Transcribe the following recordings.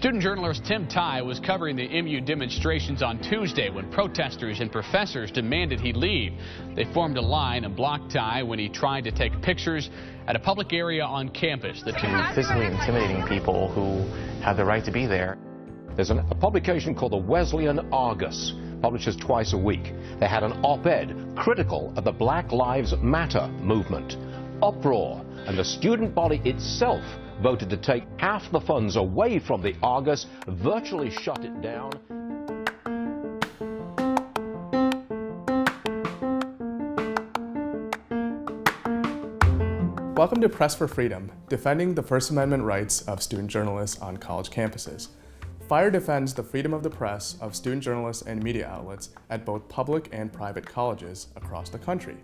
Student journalist Tim Ty was covering the MU demonstrations on Tuesday when protesters and professors demanded he leave. They formed a line and blocked Ty when he tried to take pictures at a public area on campus. Physically intimidating people who have the right to be there. There's a publication called the Wesleyan Argus, publishes twice a week. They had an op-ed critical of the Black Lives Matter movement. Uproar, and the student body itself voted to take half the funds away from the Argus, virtually shut it down. Welcome to Press for Freedom, defending the First Amendment rights of student journalists on college campuses. FIRE defends the freedom of the press of student journalists and media outlets at both public and private colleges across the country.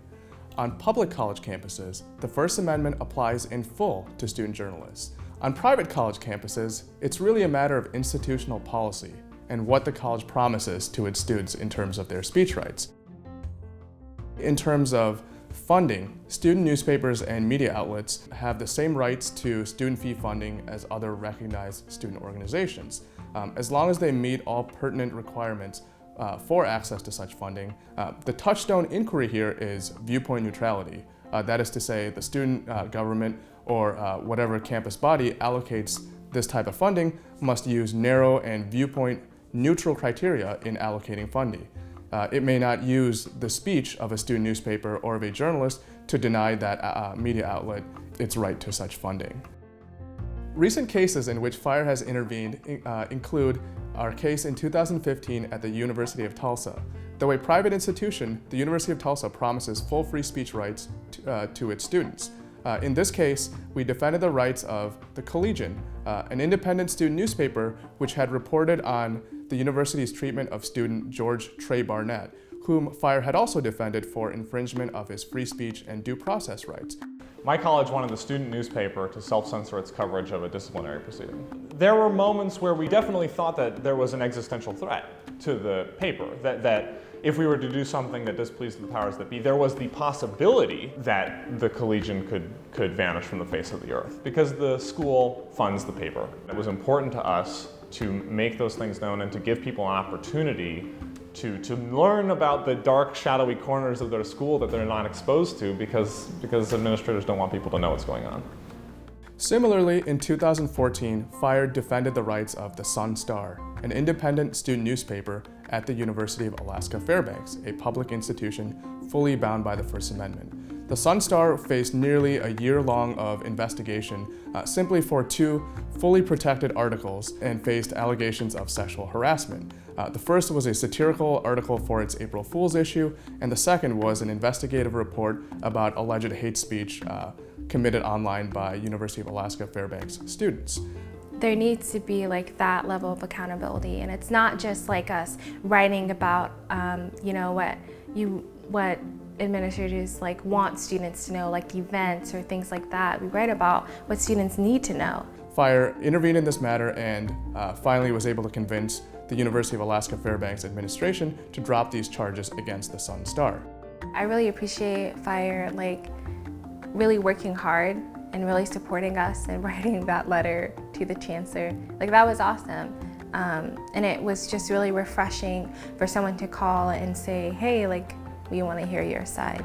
On public college campuses, the First Amendment applies in full to student journalists. On private college campuses, it's really a matter of institutional policy and what the college promises to its students in terms of their speech rights. In terms of funding, student newspapers and media outlets have the same rights to student fee funding as other recognized student organizations, as long as they meet all pertinent requirements for access to such funding. The touchstone inquiry here is viewpoint neutrality. That is to say, the student government or whatever campus body allocates this type of funding must use narrow and viewpoint neutral criteria in allocating funding. It may not use the speech of a student newspaper or of a journalist to deny that media outlet its right to such funding. Recent cases in which FIRE has intervened include our case in 2015 at the University of Tulsa. Though a private institution, the University of Tulsa promises full free speech rights to its students. In this case, we defended the rights of the Collegian, an independent student newspaper which had reported on the university's treatment of student George Trey Barnett, whom FIRE had also defended for infringement of his free speech and due process rights. My college wanted the student newspaper to self-censor its coverage of a disciplinary proceeding. There were moments where we definitely thought that there was an existential threat to the paper, that if we were to do something that displeased the powers that be, there was the possibility that the Collegian could vanish from the face of the earth, because the school funds the paper. It was important to us to make those things known and to give people an opportunity to learn about the dark, shadowy corners of their school that they're not exposed to because administrators don't want people to know what's going on. Similarly, in 2014, FIRE defended the rights of the Sun-Star, an independent student newspaper at the University of Alaska Fairbanks, a public institution fully bound by the First Amendment. The Sun-Star faced nearly a year-long of investigation simply for 2 fully protected articles and faced allegations of sexual harassment. The first was a satirical article for its April Fool's issue, and the second was an investigative report about alleged hate speech committed online by University of Alaska Fairbanks students. There needs to be like that level of accountability, and it's not just like us writing about what administrators like want students to know, like events or things like that. We write about what students need to know. FIRE intervened in this matter and finally was able to convince the University of Alaska Fairbanks administration to drop these charges against the Sun-Star. I really appreciate FIRE really working hard and really supporting us and writing that letter to the chancellor. That was awesome. And it was just really refreshing for someone to call and say, hey, we want to hear your side.